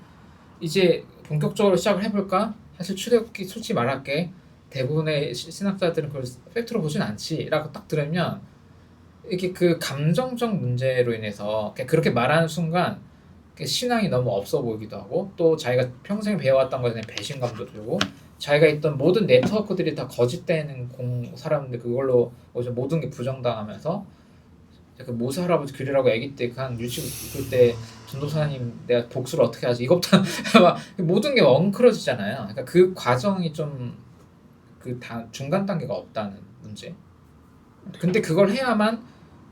이제 본격적으로 시작을 해볼까? 사실 출애굽기 솔직히 말할게 대부분의 신학자들은 그걸 팩트로 보진 않지라고 딱 들으면 이게 그 감정적 문제로 인해서 그렇게 말하는 순간 신앙이 너무 없어 보이기도 하고 또 자기가 평생 배워왔던 것에 대한 배신감도 들고 자기가 있던 모든 네트워크들이 다 거짓되는 사람들 그걸로 모든 게 부정당하면서 그 모세 할아버지 그리라고 아기 때 그 한 유치부 그때 전도사님 내가 복수를 어떻게 하지 이것부터 막 모든 게 엉클어지잖아요. 그러니까 그 과정이 좀 그 중간 단계가 없다는 문제. 근데 그걸 해야만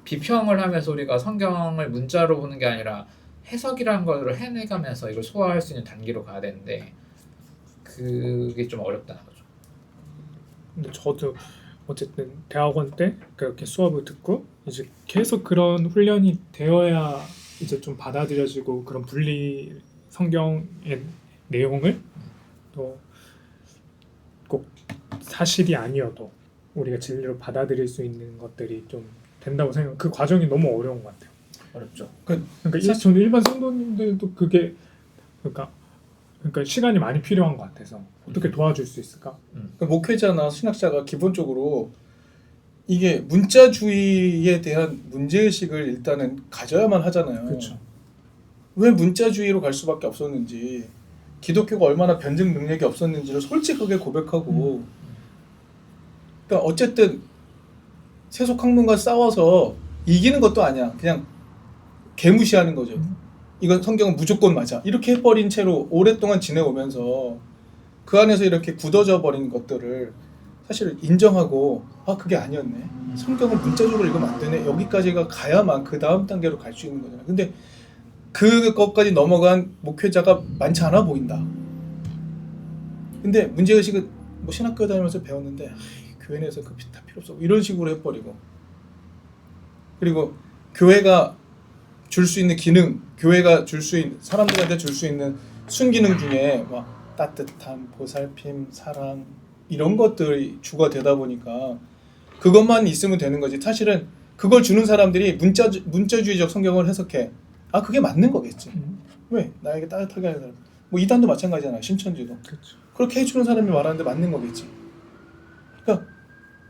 비평을 하면서 우리가 성경을 문자로 보는 게 아니라 해석이라는 걸 해내가면서 이걸 소화할 수 있는 단계로 가야 되는데 그게 좀 어렵다는 거죠. 근데 저도 어쨌든 대학원 때 그렇게 수업을 듣고 이제 계속 그런 훈련이 되어야 이제 좀 받아들여지고 그런 분리 성경의 내용을 또 꼭 사실이 아니어도 우리가 진리로 받아들일 수 있는 것들이 좀 된다고 생각. 그 과정이 너무 어려운 것 같아요. 어렵죠. 그러니까 저는 일반 성도님들도 그게 그러니까 시간이 많이 필요한 것 같아서 어떻게 도와줄 수 있을까? 그러니까 목회자나 신학자가 기본적으로 이게 문자주의에 대한 문제의식을 일단은 가져야만 하잖아요. 그렇죠. 왜 문자주의로 갈 수밖에 없었는지 기독교가 얼마나 변증 능력이 없었는지를 솔직하게 고백하고 그러니까 어쨌든 세속학문과 싸워서 이기는 것도 아니야. 그냥 개무시하는 거죠. 이건 성경은 무조건 맞아. 이렇게 해버린 채로 오랫동안 지내오면서 그 안에서 이렇게 굳어져 버린 것들을 사실 인정하고 아 그게 아니었네. 성경을 문자적으로 읽으면 안 되네. 여기까지가 가야만 그 다음 단계로 갈 수 있는 거잖아요. 근데 그것까지 넘어간 목회자가 많지 않아 보인다. 근데 문제의식은 뭐 신학교 다니면서 배웠는데 교회 내에서 그 다 필요 없어. 이런 식으로 해버리고 그리고 교회가 줄 수 있는 기능, 교회가 줄 수 있는 사람들한테 줄 수 있는 순기능 중에 막 따뜻함, 보살핌, 사랑 이런 것들이 주가 되다 보니까 그것만 있으면 되는 거지. 사실은 그걸 주는 사람들이 문자주의적 성경을 해석해. 아 그게 맞는 거겠지. 왜 나에게 따뜻하게 하는 사람? 뭐 이단도 마찬가지잖아. 신천지도. 그렇죠. 그렇게 해주는 사람이 말하는데 맞는 거겠지. 그러니까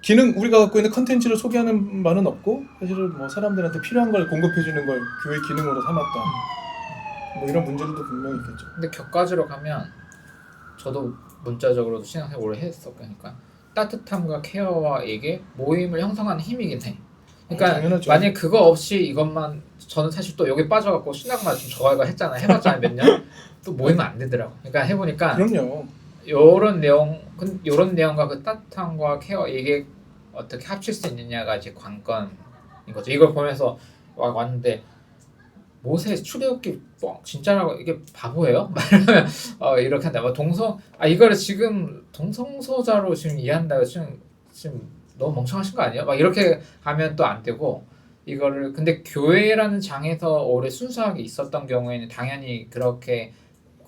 기능 우리가 갖고 있는 컨텐츠를 소개하는 바는 없고 사실은 뭐 사람들한테 필요한 걸 공급해주는 걸 교회 기능으로 삼았다. 뭐 이런 문제들도 분명히 있겠죠. 근데 격가지로 가면 저도 문자적으로도 신앙생활 오래 했었으니까 따뜻함과 케어와 이게 모임을 형성하는 힘이긴 해. 그러니까 당연하죠. 만약 그거 없이 이것만 저는 사실 또 여기 빠져갖고 신학만 좀 저거 했잖아요. 해봤잖아요 몇 년. 또 모이면 안 되더라고. 그러니까 해보니까 그럼요. 요런 내용과 그 따뜻함과 케어 이게 어떻게 합칠 수 있느냐가 이제 관건인 거죠. 이걸 보면서 왔는데 모세 출애굽기 진짜라고 이게 바보예요? 말하면 이렇게 한다. 이거를 지금 동성소자로 지금 이해한다고 지금 너무 멍청하신 거 아니에요? 막 이렇게 가면 또 안 되고 이거를 근데 교회라는 장에서 오래 순수하게 있었던 경우에는 당연히 그렇게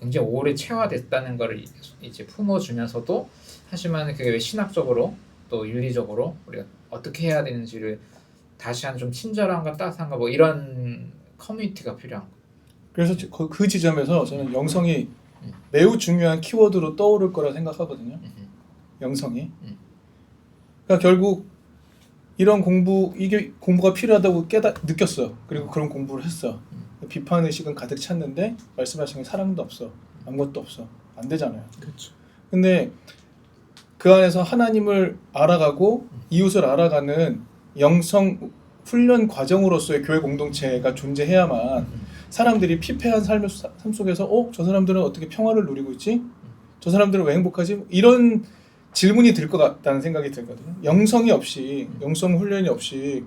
굉장히 오래 체화됐다는 거를 이제 품어주면서도 하지만 그게 신학적으로 또 윤리적으로 우리가 어떻게 해야 되는지를 다시 한 좀 친절함과 따뜻함과 뭐 이런 커뮤니티가 필요한 거. 그래서 그 지점에서 저는 영성이 매우 중요한 키워드로 떠오를 거라 생각하거든요. 영성이. 그러니까 결국 이런 이게 공부가 필요하다고 느꼈어. 그리고 그런 공부를 했어. 비판 의식은 가득 찼는데 말씀하신 게 사랑도 없어. 아무것도 없어. 안 되잖아요. 그렇죠. 근데 그 안에서 하나님을 알아가고 이웃을 알아가는 영성 훈련 과정으로서의 교회 공동체가 존재해야만 사람들이 피폐한 삶 속에서 저 사람들은 어떻게 평화를 누리고 있지? 저 사람들은 왜 행복하지? 이런 질문이 들 것 같다는 생각이 들거든요. 영성이 없이, 영성 훈련이 없이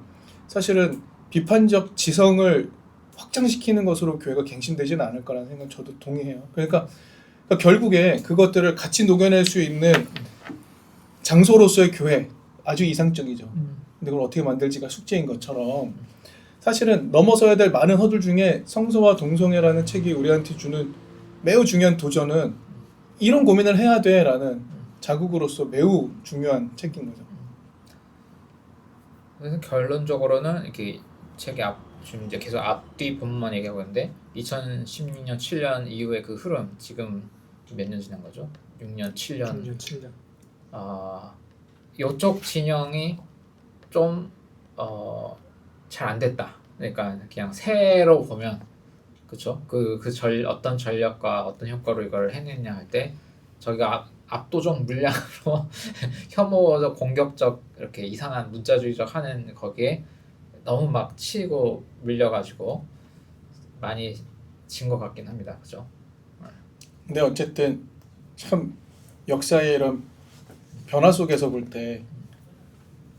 사실은 비판적 지성을 확장시키는 것으로 교회가 갱신되지는 않을 거라는 생각 저도 동의해요. 그러니까 결국에 그것들을 같이 녹여낼 수 있는 장소로서의 교회 아주 이상적이죠. 근데 그걸 어떻게 만들지가 숙제인 것처럼 사실은 넘어서야 될 많은 허들 중에 성서와 동성애라는 책이 우리한테 주는 매우 중요한 도전은 이런 고민을 해야 돼라는 자국으로서 매우 중요한 책인 거죠. 그래서 결론적으로는 이렇게 책의 지금 이제 계속 앞뒤 부분만 얘기하고 있는데 2016년 7년 이후의 그 흐름 지금 몇 년 지난 거죠? 6년 7년 6년 7년 이쪽 진영이 좀 잘 안 됐다. 그러니까 그냥 새로 보면 그렇죠. 어떤 전략과 어떤 효과로 이걸 해냈냐 할 때 저희가 압도적 물량으로 혐오적 공격적 이렇게 이상한 문자주의적 하는 거기에 너무 막 치고 밀려가지고 많이 진 것 같긴 합니다. 그죠? 근데 어쨌든 참 역사의 이런 변화 속에서 볼 때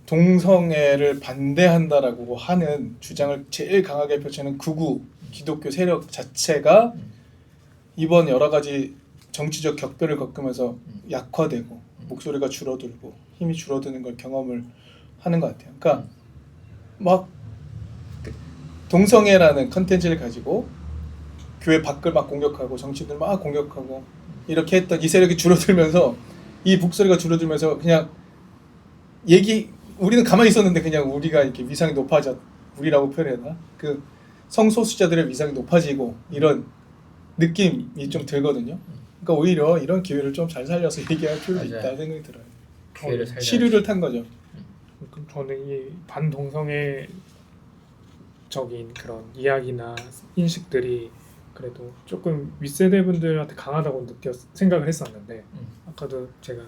동성애를 반대한다라고 하는 주장을 제일 강하게 펼치는 극우 기독교 세력 자체가 이번 여러 가지 정치적 격변을 겪으면서 약화되고 목소리가 줄어들고 힘이 줄어드는 걸 경험을 하는 것 같아요. 그러니까 막 동성애라는 컨텐츠를 가지고 교회 밖을 막 공격하고 정치인들 막 공격하고 이렇게 했던 이 세력이 줄어들면서 이 목소리가 줄어들면서 그냥 우리는 가만히 있었는데 그냥 우리가 이렇게 위상이 우리라고 표현해야 그 성소수자들의 위상이 높아지고 이런 느낌이 좀 들거든요. 그러니까 오히려 이런 기회를 좀 잘 살려서 얘기할 필요도 맞아요. 있다 생각이 들어요. 기회를 살려야지. 시류를 탄 거죠. 저는 이 반동성애적인 그런 이야기나 인식들이 그래도 조금 윗세대 분들한테 강하다고 생각을 했었는데 아까도 제가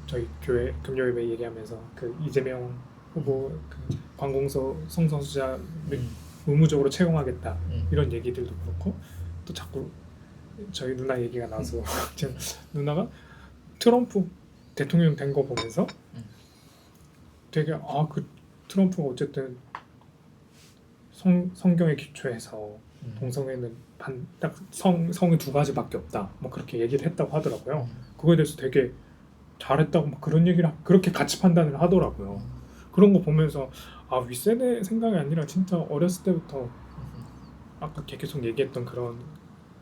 저희 교회 금요일에 얘기하면서 그 이재명 후보 그 관공서 성소수자 의무적으로 채용하겠다 이런 얘기들도 그렇고 또 자꾸 저희 누나 얘기가 나와서 지금 누나가 트럼프 대통령 된 거 보면서 되게 그 트럼프가 어쨌든 성경에 기초해서 동성애는 딱 성이 두 가지밖에 없다 뭐 그렇게 얘기를 했다고 하더라고요. 그거에 대해서 되게 잘했다고 막 그런 얘기를 그렇게 같이 판단을 하더라고요. 그런 거 보면서 윗세대 생각이 아니라 진짜 어렸을 때부터 아까 계속 얘기했던 그런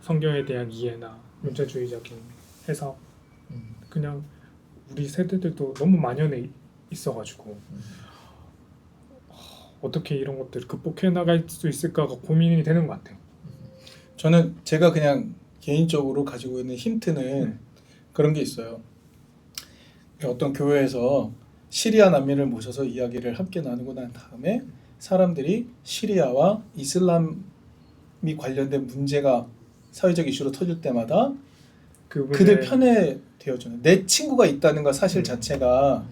성경에 대한 이해나 문자주의적인 해석 그냥 우리 세대들도 너무 만연해 있어가지고 어떻게 이런 것들을 극복해 나갈 수 있을까가 고민이 되는 것 같아요. 저는 제가 그냥 개인적으로 가지고 있는 힌트는 그런 게 있어요. 어떤 교회에서 시리아 난민을 모셔서 이야기를 함께 나누고 난 다음에 사람들이 시리아와 이슬람이 관련된 문제가 사회적 이슈로 터질 때마다 그들 편에 되어줘요. 내 친구가 있다는 것 사실 자체가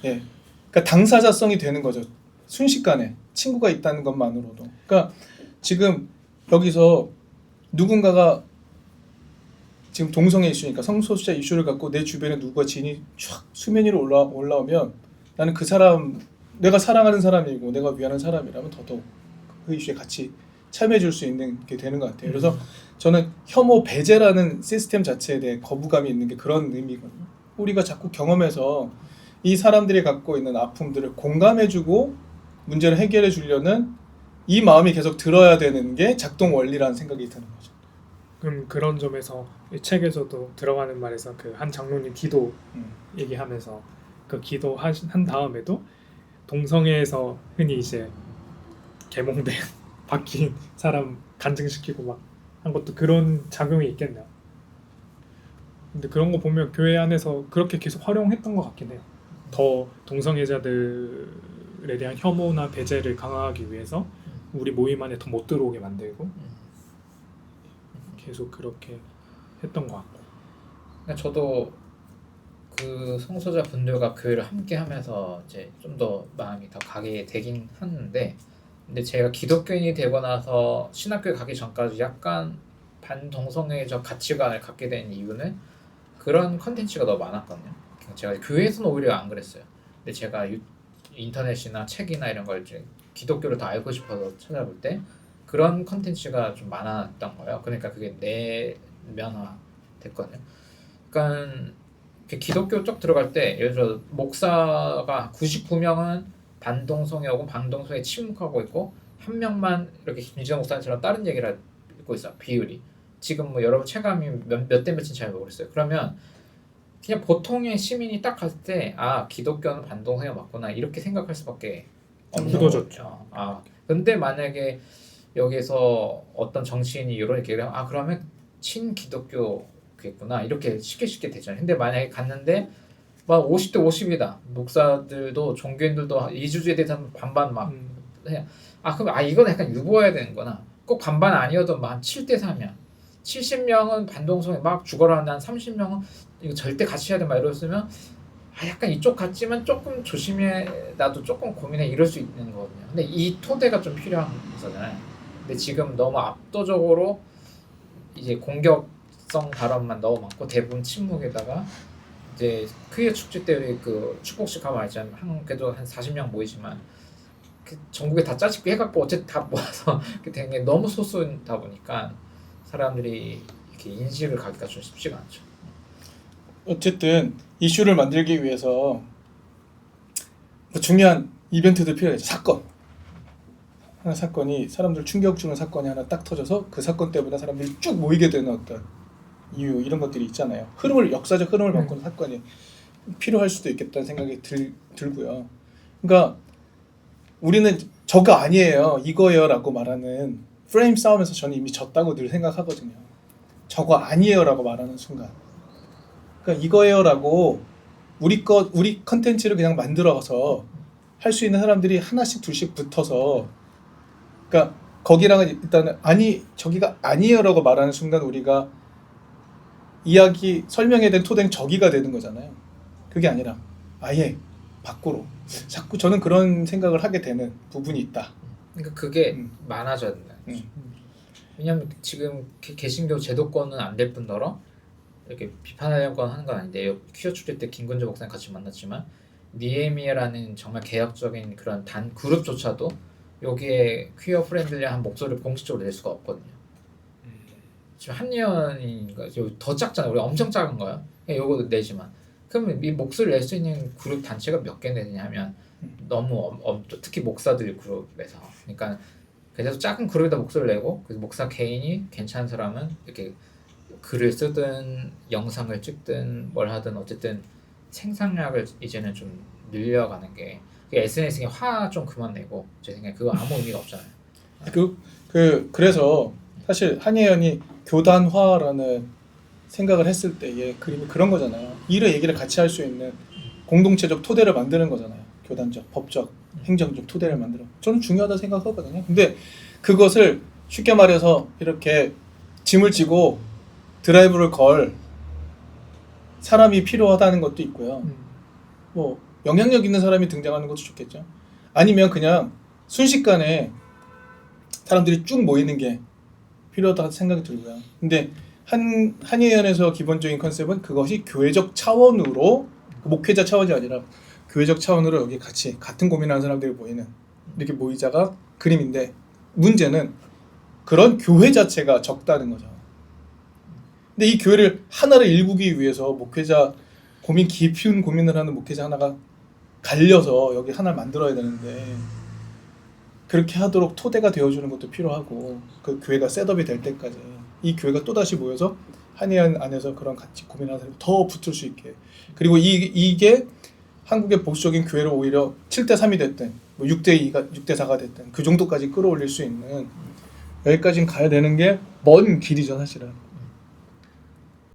그러니까 당사자성이 되는 거죠. 순식간에 친구가 있다는 것만으로도. 그러니까 지금 여기서 누군가가 지금 동성애 이슈니까 성소수자 이슈를 갖고 내 주변에 누가 진이 촥 수면 위로 올라오면 나는 그 사람 내가 사랑하는 사람이고 내가 위하는 사람이라면 더더욱 그 이슈에 같이 참여해 줄 수 있는 게 되는 것 같아요. 그래서 저는 혐오 배제라는 시스템 자체에 대해 거부감이 있는 게 그런 의미거든요. 우리가 자꾸 경험해서 이 사람들이 갖고 있는 아픔들을 공감해주고 문제를 해결해 주려는 이 마음이 계속 들어야 되는 게 작동 원리라는 생각이 드는 거죠. 그럼 그런 점에서 이 책에서도 들어가는 말에서 그 한 장로님 기도 얘기하면서 그 기도 한 다음에도 동성애에서 흔히 이제 계몽된 바뀐 사람 간증시키고 막 한 것도 그런 작용이 있겠네요. 근데 그런 거 보면 교회 안에서 그렇게 계속 활용했던 것 같긴 해요. 더 동성애자들에 대한 혐오나 배제를 강화하기 위해서 우리 모임 안에 더 못 들어오게 만들고 계속 그렇게 했던 것 같고. 저도 그 성소자 분들과 교회를 함께 하면서 이제 좀 더 마음이 더 가게 되긴 하는데, 근데 제가 기독교인이 되고 나서 신학교에 가기 전까지 약간 반동성애적 가치관을 갖게 된 이유는 그런 컨텐츠가 너무 많았거든요. 제가 교회에서는 오히려 안 그랬어요. 근데 제가 인터넷이나 책이나 이런 걸 이제 기독교를 더 알고 싶어서 찾아볼 때 그런 컨텐츠가 좀 많았던 거예요. 그러니까 그게 내면화 됐거든요. 그러니까 기독교 쪽 들어갈 때 예를 들어 목사가 99명은 반동성애하고 반동성애에 침묵하고 있고 한 명만 이렇게 김진호 목사님처럼 다른 얘기를 하고 있어. 비율이 지금 뭐 여러분 체감이 몇 대 몇인지 잘 모르겠어요. 그러면 그냥 보통의 시민이 딱 갔을 때 아 기독교는 반동성애 맞구나 이렇게 생각할 수밖에 없는 묻어졌죠. 거죠. 아 근데 만약에 여기서 어떤 정치인이 이런 얘기를 하면 아 그러면 친기독교겠구나 이렇게 쉽게 되잖아요. 근데 만약에 갔는데 막 50대 50이다. 목사들도 종교인들도 이주주의에 대해서 반반 막 해요. 아 그럼 아 이건 약간 유보해야 되는 거나 꼭 반반 아니어도 막 7대 3이야. 70명은 반동성애 막 죽어라 한 30명은 이거 절대 같이 해야 돼 막 이랬으면 아 약간 이쪽 같지만 조금 조심해 나도 조금 고민해 이럴 수 있는 거거든요. 근데 이 토대가 좀 필요한 거잖아요. 근데 지금 너무 압도적으로 이제 공격성 발언만 너무 많고 대부분 침묵에다가 이제 퀴어 축제 때 우리 그 축복식 하면 알잖아요. 그래도 한 40명 모이지만 그 전국에 다 짜집기 해갖고 어쨌든 다 모아서 되는 게 너무 소수다 보니까 사람들이 이렇게 인식을 가기가 좀 쉽지가 않죠. 어쨌든 이슈를 만들기 위해서 뭐 중요한 이벤트도 필요하죠. 사건 하나 사건이 사람들 충격 주는 사건이 하나 딱 터져서 그 사건 때문에 사람들이 쭉 모이게 되는 어떤 이유 이런 것들이 있잖아요. 역사적 흐름을 바꾸는 사건이 필요할 수도 있겠다는 생각이 들고요. 그러니까 우리는 저거 아니에요 이거예요라고 말하는 프레임 싸움에서 저는 이미 졌다고 늘 생각하거든요. 저거 아니에요라고 말하는 순간 그러니까 이거예요라고 우리 컨텐츠를 그냥 만들어서 할 수 있는 사람들이 하나씩 둘씩 붙어서 그러니까 거기랑은 일단은 아니 저기가 아니에요라고 말하는 순간 우리가 이야기 설명해야 된 토대는 저기가 되는 거잖아요. 그게 아니라 아예 밖으로 자꾸 저는 그런 생각을 하게 되는 부분이 있다. 그러니까 그게 많아져야 된다. 왜냐하면 지금 개신교 제도권은 안 될 뿐더러 이렇게 비판하려고 하는 건 아닌데 퀴어 축제 때 김근조 목사님 같이 만났지만 니에미아라는 정말 개혁적인 그런 단 그룹조차도 여기에 퀴어 프렌들리한 목소리를 공식적으로 낼 수가 없거든요. 지금 한의원인가 더 작잖아요. 우리 엄청 작은 거야. 요거 내지만 그러면 이 목소리를 낼 수 있는 그룹 단체가 몇 개 되냐면 너무 특히 목사들 그룹에서 그러니까 그래서 작은 그룹에다 목소리를 내고 그 목사 개인이 괜찮은 사람은 이렇게 글을 쓰든 영상을 찍든 뭘 하든 어쨌든 생산량을 이제는 좀 늘려가는 게 SNS에 화 좀 그만 내고 제 생각에 그거 아무 의미가 없잖아요. 그래서 사실 한예연이 교단화라는 생각을 했을 때의 그림이 그런 거잖아요. 이런 얘기를 같이 할 수 있는 공동체적 토대를 만드는 거잖아요. 교단적, 법적, 행정적 토대를 만들어. 저는 중요하다 생각하거든요. 근데 그것을 쉽게 말해서 이렇게 짐을 지고 드라이브를 걸 사람이 필요하다는 것도 있고요. 뭐 영향력 있는 사람이 등장하는 것도 좋겠죠. 아니면 그냥 순식간에 사람들이 쭉 모이는 게 필요하다고 생각이 들고요. 근데 한예연에서 기본적인 컨셉은 그것이 교회적 차원으로 목회자 차원이 아니라 교회적 차원으로 여기 같이 같은 고민하는 사람들이 모이는 이렇게 모이자가 그림인데 문제는 그런 교회 자체가 적다는 거죠. 근데 이 교회를 하나를 일구기 위해서 목회자 깊은 고민을 하는 목회자 하나가 갈려서 여기 하나를 만들어야 되는데 그렇게 하도록 토대가 되어주는 것도 필요하고 그 교회가 셋업이 될 때까지 이 교회가 또다시 모여서 한의원 안에서 그런 같이 고민하는 사람이 더 붙을 수 있게 그리고 이게 한국의 보수적인 교회를 오히려 7대 3이 됐든 뭐 6대 2가 6대 4가 됐든 그 정도까지 끌어올릴 수 있는 여기까지는 가야 되는 게 먼 길이죠 사실은.